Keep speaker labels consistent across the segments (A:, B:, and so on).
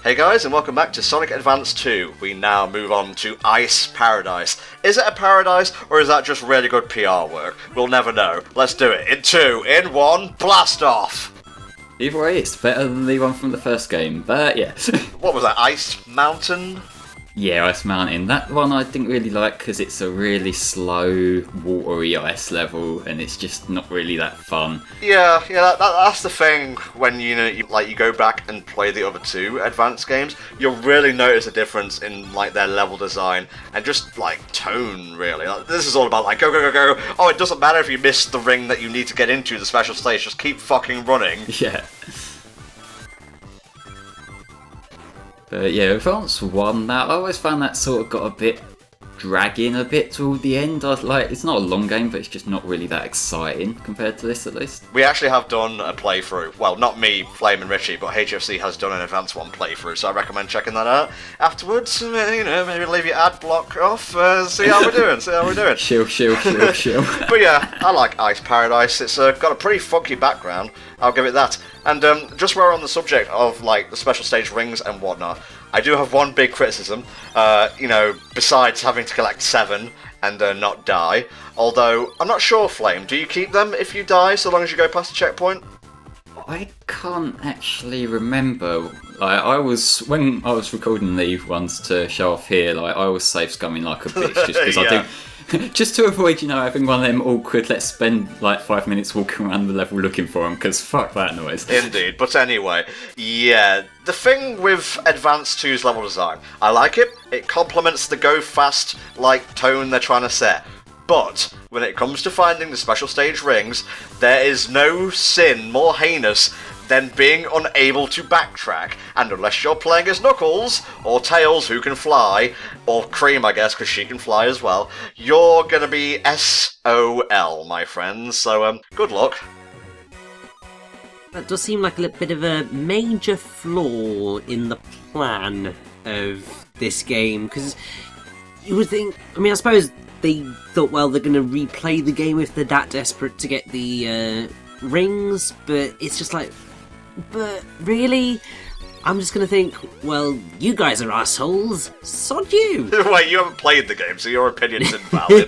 A: Hey guys, and welcome back to Sonic Advance 2. We now move on to Ice Paradise. Is it a paradise, or is that just really good PR work? We'll never know. Let's do it. In 2, in 1, blast off!
B: Either way, it's better than the one from the first game, but yeah.
A: What was that, Ice Mountain?
B: Yeah, Ice Mountain. That one I didn't really like because it's a really slow, watery ice level, and it's just not really that fun.
A: Yeah, that's the thing when you go back and play the other two advanced games, you'll really notice a difference in like their level design and just like tone. Really, this is all about like go go go go. Oh, it doesn't matter if you miss the ring that you need to get into the special stage. Just keep fucking running.
B: Yeah. But yeah, Advance 1, I always found that sort of got a bit dragging a bit toward the end. It's not a long game, but it's just not really that exciting compared to this, at least.
A: We actually have done a playthrough. Well, not me, Flame and Richie, but HFC has done an Advance 1 playthrough, so I recommend checking that out. Afterwards, maybe leave your ad block off, see how we're doing,
B: Chill.
A: But yeah, I like Ice Paradise. It's got a pretty funky background, I'll give it that. And just while we're on the subject of like the special stage rings and whatnot, I do have one big criticism, besides having to collect 7 and not die. Although, I'm not sure, Flame, do you keep them if you die, so long as you go past the checkpoint?
B: I can't actually remember. When I was recording the ones to show off here, I was safe scumming like a bitch, just because I think... Just to avoid, having one of them awkward, let's spend like 5 minutes walking around the level looking for them, because fuck that noise.
A: Indeed, but anyway, yeah, the thing with Advance 2's level design, I like it, it complements the go fast, tone they're trying to set. But, when it comes to finding the special stage rings, there is no sin more heinous than being unable to backtrack, and unless you're playing as Knuckles, or Tails who can fly, or Cream I guess, because she can fly as well, you're gonna be SOL, my friends, so good luck.
C: That does seem like a little bit of a major flaw in the plan of this game, because you would think, I suppose they thought, well, they're going to replay the game if they're that desperate to get the rings, but it's just like, but really? I'm just going to think, well, you guys are assholes, sod you!
A: Wait, you haven't played the game, so your opinion's invalid.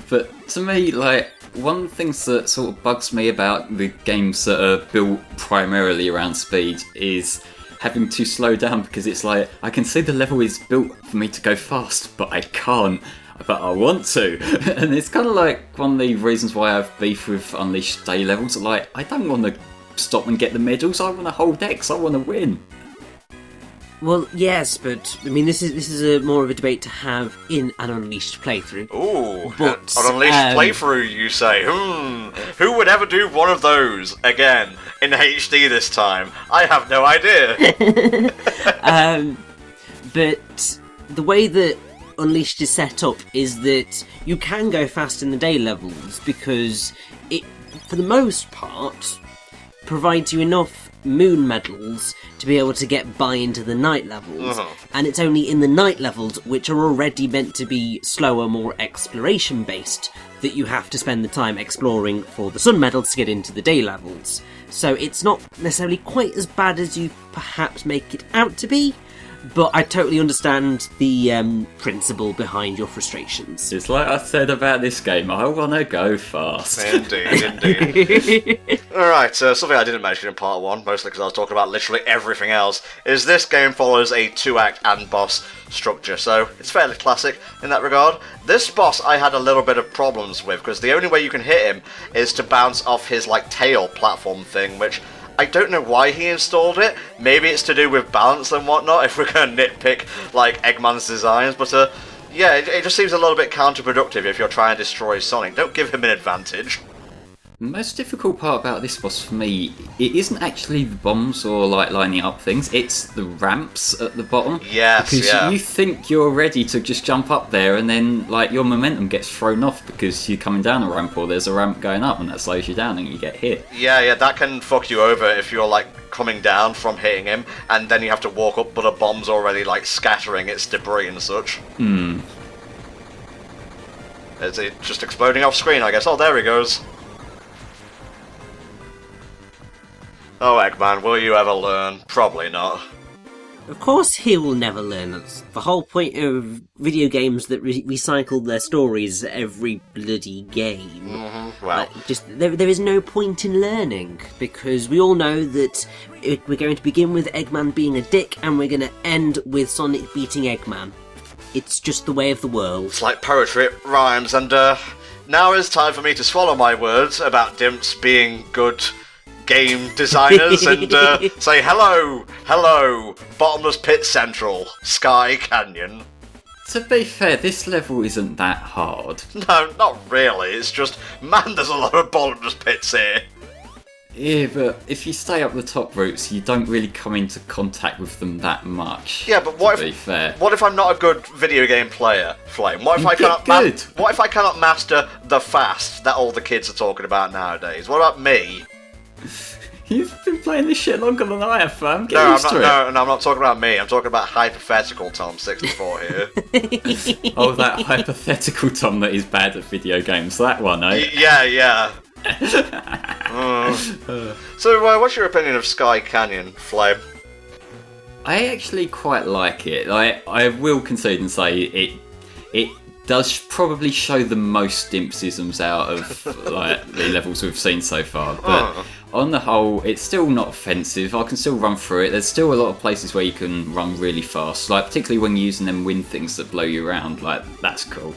B: But to me, one of the things that sort of bugs me about the games that are built primarily around speed is having to slow down, because it's like, I can see the level is built for me to go fast, but I can't. But I want to. And it's kind of like one of the reasons why I have beef with Unleashed Day levels. I don't want to stop and get the medals, I want to hold X, I want to win.
C: Well, yes, but this is more of a debate to have in an Unleashed playthrough.
A: Ooh,
C: but,
A: an Unleashed playthrough, you say? Who would ever do one of those again in HD this time? I have no idea.
C: But the way that Unleashed is set up is that you can go fast in the day levels because it, for the most part, provides you enough moon medals to be able to get by into the night levels. And it's only in the night levels, which are already meant to be slower, more exploration based, that you have to spend the time exploring for the sun medals to get into the day levels. So it's not necessarily quite as bad as you perhaps make it out to be, but I totally understand the principle behind your frustrations.
B: It's like I said about this game, I want to go fast.
A: Indeed. Alright, something I didn't mention in part 1, mostly because I was talking about literally everything else, is this game follows a 2-act and boss structure, so it's fairly classic in that regard. This boss I had a little bit of problems with, because the only way you can hit him is to bounce off his tail platform thing, which I don't know why he installed it. Maybe it's to do with balance and whatnot, if we're going to nitpick, Eggman's designs. But, yeah, it just seems a little bit counterproductive if you're trying to destroy Sonic. Don't give him an advantage.
B: The most difficult part about this boss for me, it isn't actually the bombs or lining up things, it's the ramps at the bottom.
A: Yes,
B: because you think you're ready to just jump up there and then your momentum gets thrown off because you're coming down a ramp or there's a ramp going up and that slows you down and you get hit.
A: Yeah, that can fuck you over if you're coming down from hitting him and then you have to walk up but a bomb's already scattering its debris and such. Is it just exploding off screen, I guess? Oh, there he goes. Oh, Eggman, will you ever learn? Probably not.
C: Of course he will never learn. That's the whole point of video games that recycle their stories every bloody game.
A: Mm-hmm. Well,
C: there is no point in learning, because we all know that we're going to begin with Eggman being a dick, and we're going to end with Sonic beating Eggman. It's just the way of the world.
A: it's like poetry, it rhymes, and now is time for me to swallow my words about Dimps being good game designers and say hello, Bottomless Pit Central, Sky Canyon.
B: To be fair, this level isn't that hard.
A: No, not really, it's just, man, there's a lot of bottomless pits here.
B: Yeah, but if you stay up the top routes, you don't really come into contact with them that much.
A: Yeah, but what
B: to be fair.
A: What if I'm not a good video game player, Flame? What if
B: You
A: I
B: get
A: cannot
B: good.
A: What if I cannot master the fast that all the kids are talking about nowadays? What about me?
B: You've been playing this shit longer than I have, fam. Get
A: No,
B: used to it.
A: I'm not talking about me. I'm talking about hypothetical Tom64 here.
B: Oh, that hypothetical Tom that is bad at video games. That one, eh?
A: Yeah. So, what's your opinion of Sky Canyon, Flame?
B: I actually quite like it. I will concede and say it does probably show the most Dimpsisms out of like the levels we've seen so far. But on the whole, it's still not offensive. I can still run through it. There's still a lot of places where you can run really fast, like particularly when you're using them wind things that blow you around. Like, that's cool.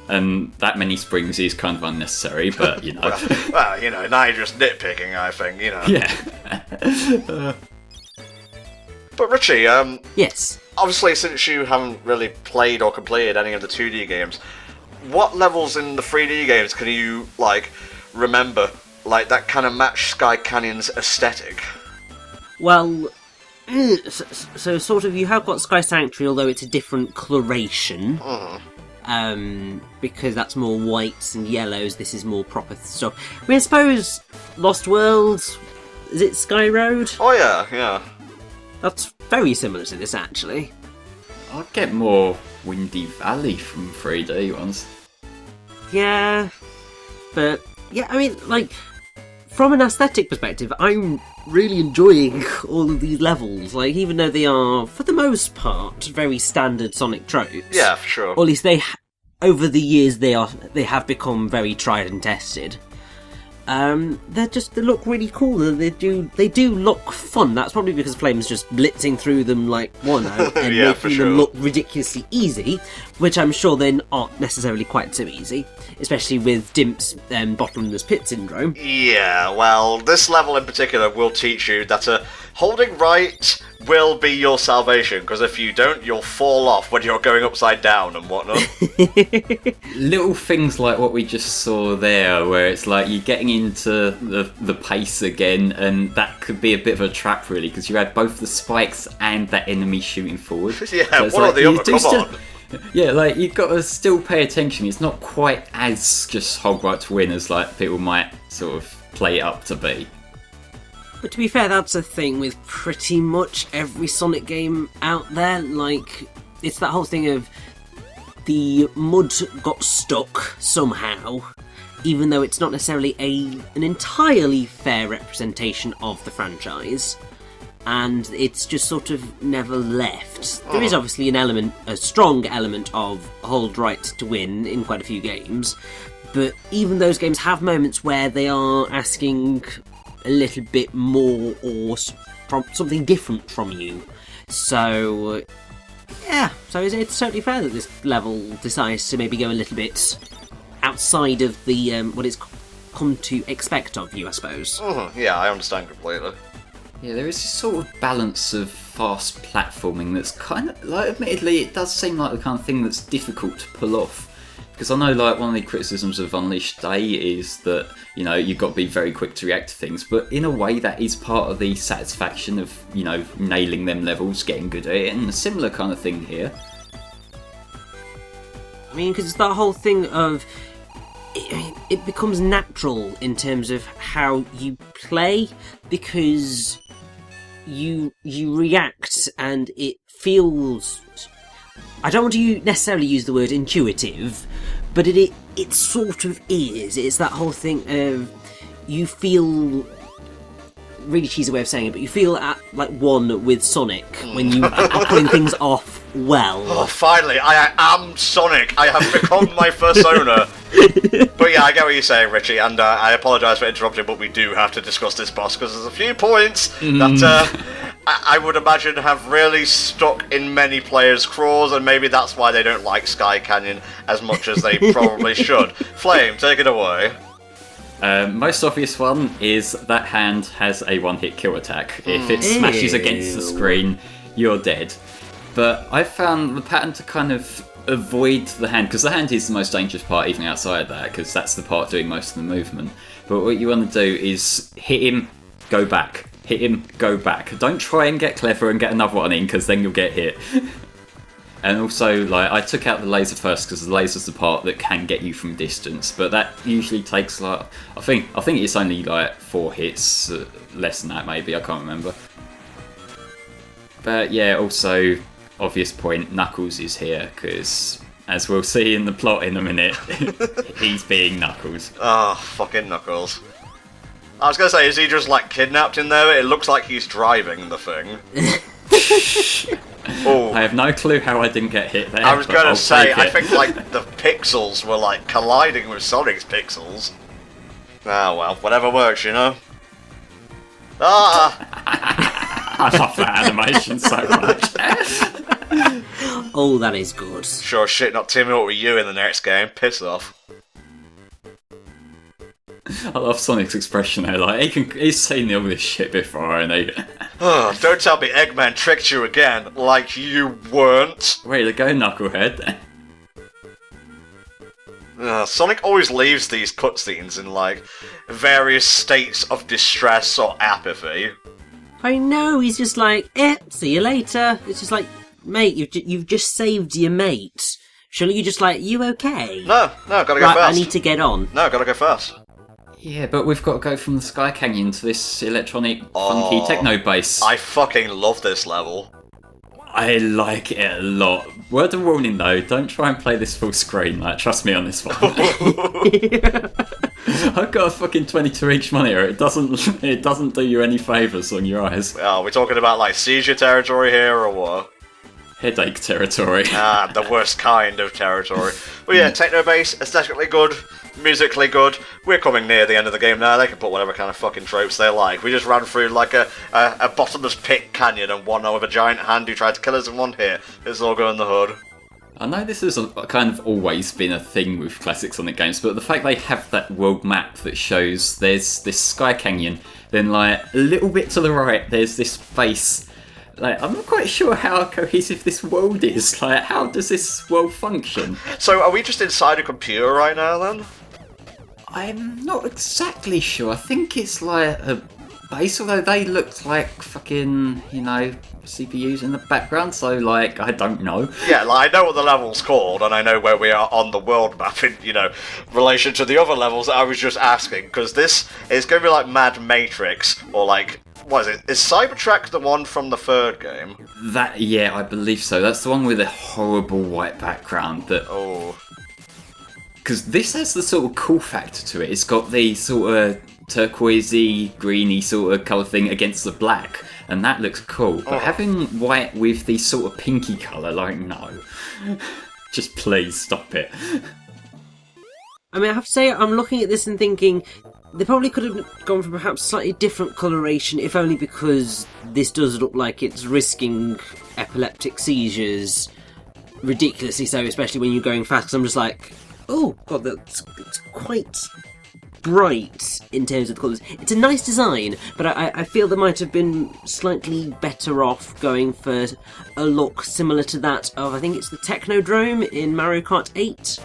B: And that many springs is kind of unnecessary, but you know.
A: Well, you know, now you're just nitpicking, I think, you know.
B: Yeah.
A: But Richie,
C: Yes.
A: obviously since you haven't really played or completed any of the 2D games, what levels in the 3D games can you, like, remember, like, that kind of match Sky Canyon's aesthetic?
C: Well, so sort of you have got Sky Sanctuary, although it's a different coloration. Because that's more whites and yellows, this is more proper stuff. I mean, I suppose Lost World, is it Sky Road?
A: Oh yeah.
C: That's very similar to this, actually.
B: I'd get more Windy Valley from 3D ones.
C: Yeah, but yeah, I mean, like, from an aesthetic perspective, I'm really enjoying all of these levels. Like, even though they are, for the most part, very standard Sonic tropes.
A: Yeah, for sure.
C: Or at least over the years, they have become very tried and tested. They look really cool. They do look fun. That's probably because Flame's just blitzing through them like one and
A: Yeah, for
C: making
A: sure.
C: them look ridiculously easy, which I'm sure they aren't necessarily quite so easy, especially with Dimp's bottomless pit syndrome.
A: Yeah, well, this level in particular will teach you that holding right will be your salvation, because if you don't, you'll fall off when you're going upside down and whatnot.
B: Little things like what we just saw there, where it's like you're getting into the pace again, and that could be a bit of a trap, really, because you had both the spikes and that enemy shooting forward.
A: Yeah,
B: So it's
A: one or
B: like
A: the
B: you
A: other,
B: do
A: come
B: still-
A: on.
B: Yeah, like, you've got to still pay attention. It's not quite as just hold right to win as like people might sort of play it up to be.
C: But to be fair, that's a thing with pretty much every Sonic game out there. Like, it's that whole thing of the mud got stuck somehow, even though it's not necessarily an entirely fair representation of the franchise. And it's just sort of never left. There is obviously a strong element of hold right to win in quite a few games, but even those games have moments where they are asking a little bit more or from something different from you. So yeah, so it's totally fair that this level decides to maybe go a little bit outside of the what it's come to expect of you, I suppose.
A: Yeah, I understand completely.
B: Yeah, there is this sort of balance of fast platforming that's kind of, like, admittedly, it does seem like the kind of thing that's difficult to pull off. Because I know, like, one of the criticisms of Unleashed Day is that, you know, you've got to be very quick to react to things, but in a way that is part of the satisfaction of, you know, nailing them levels, getting good at it, and a similar kind of thing here.
C: I mean, because it's that whole thing of it becomes natural in terms of how you play, because you react and it feels, I don't want to necessarily use the word intuitive, but it sort of is. It's that whole thing of you feel really cheesy way of saying it, but you feel at like one with Sonic when you are pulling things off well.
A: Oh, finally, I am Sonic. I have become my persona. But yeah, I get what you're saying, Richie, and I apologise for interrupting, but we do have to discuss this boss, because there's a few points that I would imagine have really stuck in many players' craws, and maybe that's why they don't like Sky Canyon as much as they probably should. Flame, take it away.
B: Most obvious one is that hand has a one-hit kill attack. If it smashes against the screen, you're dead. But I found the pattern to kind of avoid the hand, because the hand is the most dangerous part even outside that, because that's the part doing most of the movement. But what you want to do is hit him, go back. Hit him, go back. Don't try and get clever and get another one in, because then you'll get hit. And also, like, I took out the laser first because the laser's the part that can get you from distance, but that usually takes like I think it's only like 4 hits, less than that maybe. I can't remember. But yeah, also obvious point, Knuckles is here because, as we'll see in the plot in a minute, he's being Knuckles.
A: Oh, fucking Knuckles. I was gonna say, is he just like kidnapped in there? It looks like he's driving the thing. Oh.
B: I have no clue how I didn't get hit there.
A: I was gonna say, I think like the pixels were like colliding with Sonic's pixels. Ah well, whatever works, you know. Ah!
B: I love that animation so much.
C: Oh, that is good.
A: Sure shit not teaming up with you in the next game. Piss off.
B: I love Sonic's expression there, like, he's seen all this shit before, and he...
A: Oh, don't tell me Eggman tricked you again, like you weren't.
B: Way to go, Knucklehead.
A: Sonic always leaves these cutscenes in, like, various states of distress or apathy.
C: I know, he's just like, see you later. It's just like, mate, you've just saved your mate. Surely you're just like, you okay?
A: No, gotta go
C: right,
A: fast.
C: I need to get on.
A: No, gotta go fast.
B: Yeah, but we've got to go from the Sky Canyon to this electronic, funky Techno Base.
A: I fucking love this level.
B: I like it a lot. Word of warning though, don't try and play this full screen, like, trust me on this one. I've got a fucking 22-inch monitor, it doesn't do you any favours on your eyes.
A: Are we talking about, like, seizure territory here, or what?
B: Headache territory.
A: Ah, the worst kind of territory. Well, yeah, Techno Base, aesthetically good, musically good. We're coming near the end of the game now. They can put whatever kind of fucking tropes they like. We just ran through like a bottomless pit canyon and one with a giant hand who tried to kill us in one hit. It's all go in the hood.
B: I know this has kind of always been a thing with classic Sonic games, but the fact they have that world map that shows there's this Sky Canyon, then like a little bit to the right there's this base. Like, I'm not quite sure how cohesive this world is. Like, how does this world function?
A: So, are we just inside a computer right now, then?
B: I'm not exactly sure. I think it's like a base, although they look like fucking, you know, CPUs in the background, so, like, I don't know.
A: Yeah, like, I know what the level's called, and I know where we are on the world map in, you know, relation to the other levels that I was just asking, because this is going to be like Mad Matrix, or like... What is it? Is Cybertruck the one from the third game?
B: That, yeah, I believe so. That's the one with a horrible white background that...
A: Oh.
B: Because this has the sort of cool factor to it. It's got the sort of turquoisey, greeny sort of colour thing against the black, and that looks cool. But having white with the sort of pinky colour, like, no. Just please stop it.
C: I mean, I have to say, I'm looking at this and thinking... They probably could have gone for perhaps slightly different coloration, if only because this does look like it's risking epileptic seizures ridiculously so, especially when you're going fast, because I'm just like, oh god, it's quite bright in terms of the colours. It's a nice design, but I feel they might have been slightly better off going for a look similar to that of, I think it's the Technodrome in Mario Kart 8.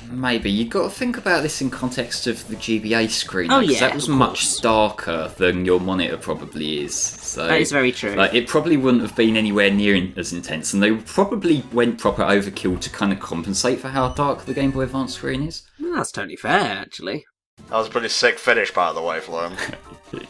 B: Maybe. You've got to think about this in context of the GBA screen.
C: Oh,
B: because
C: yeah,
B: that was
C: of
B: much
C: course.
B: darker than your monitor probably is. So,
C: That is very true.
B: Like, it probably wouldn't have been anywhere near as intense, and they probably went proper overkill to kind of compensate for how dark the Game Boy Advance screen is.
C: Well, that's totally fair, actually.
A: That was a pretty sick finish, by the way, Flum.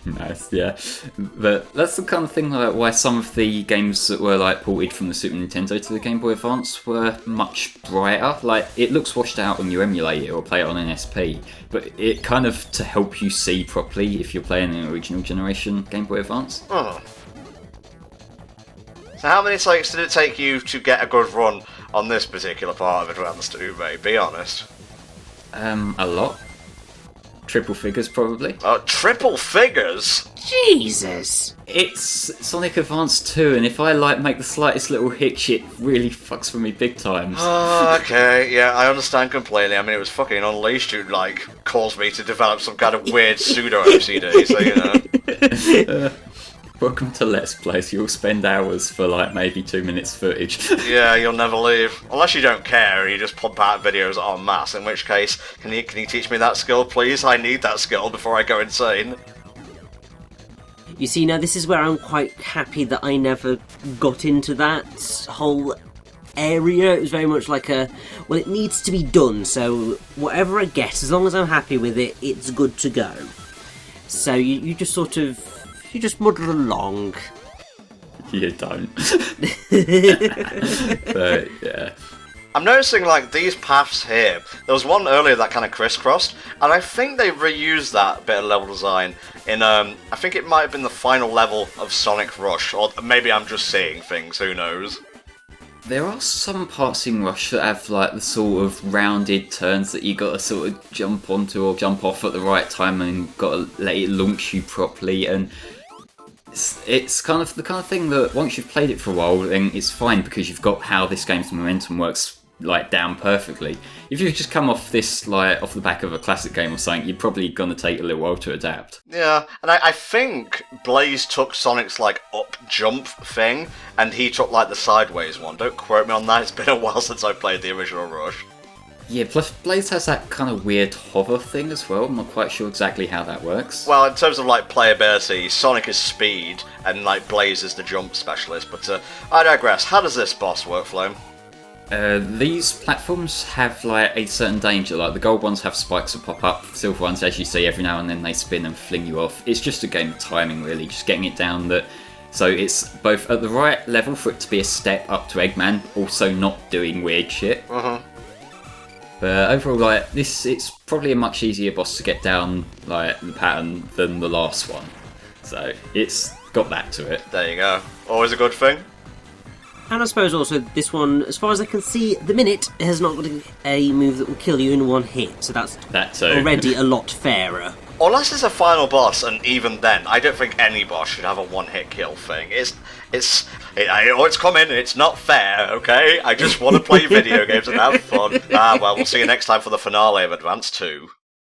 B: Nice, yeah. But that's the kind of thing like why some of the games that were like ported from the Super Nintendo to the Game Boy Advance were much brighter. Like it looks washed out when you emulate it or play it on an SP, but it kind of to help you see properly if you're playing an original generation Game Boy Advance.
A: Oh. So how many takes did it take you to get a good run on this particular part of Advance 2, mate? Be honest.
B: A lot. Triple figures, probably.
A: Triple figures?
C: Jesus!
B: It's Sonic Advance 2, and if I like make the slightest little hitch, it really fucks with me big times.
A: Oh, okay, yeah, I understand completely. I mean, it was fucking Unleashed who, like, caused me to develop some kind of weird pseudo-OCD, so, you know.
B: Welcome to Let's Plays. You'll spend hours for, like, maybe 2 minutes footage.
A: Yeah, you'll never leave. Unless you don't care and you just pump out videos en masse, in which case, can you teach me that skill, please? I need that skill before I go insane.
C: You see, now this is where I'm quite happy that I never got into that whole area. It was very much like well, it needs to be done, so whatever I get, as long as I'm happy with it, it's good to go. So you just sort of, you just muddle along.
B: You don't. But, yeah.
A: I'm noticing, like, these paths here. There was one earlier that kind of crisscrossed, and I think they reused that bit of level design in, I think it might have been the final level of Sonic Rush, or maybe I'm just seeing things, who knows.
B: There are some parts in Rush that have like the sort of rounded turns that you got to sort of jump onto or jump off at the right time and got to let it launch you properly, and it's kind of the kind of thing that once you've played it for a while, then it's fine because you've got how this game's momentum works like down perfectly. If you just come off this like off the back of a classic game or something, you're probably gonna take a little while to adapt.
A: Yeah, and I think Blaze took Sonic's like up jump thing, and he took like the sideways one. Don't quote me on that, it's been a while since I played the original Rush.
B: Yeah, plus Blaze has that kind of weird hover thing as well. I'm not quite sure exactly how that works.
A: Well, in terms of like playability, Sonic is speed, and like Blaze is the jump specialist, but I digress. How does this boss work, Flame?
B: These platforms have like a certain danger, like the gold ones have spikes that pop up, silver ones, as you see, every now and then they spin and fling you off. It's just a game of timing really, just getting it down that, so it's both at the right level for it to be a step up to Eggman, also not doing weird shit. But overall, like this, it's probably a much easier boss to get down like the pattern than the last one. So it's got that to it.
A: There you go. Always a good thing.
C: And I suppose also this one, as far as I can see, at the minute, has not got a move that will kill you in one hit, so that's already a lot fairer.
A: Unless it's a final boss, and even then, I don't think any boss should have a one-hit kill thing. It's coming, it's not fair, okay? I just want to play video games and have fun. Well, we'll see you next time for the finale of Advance 2.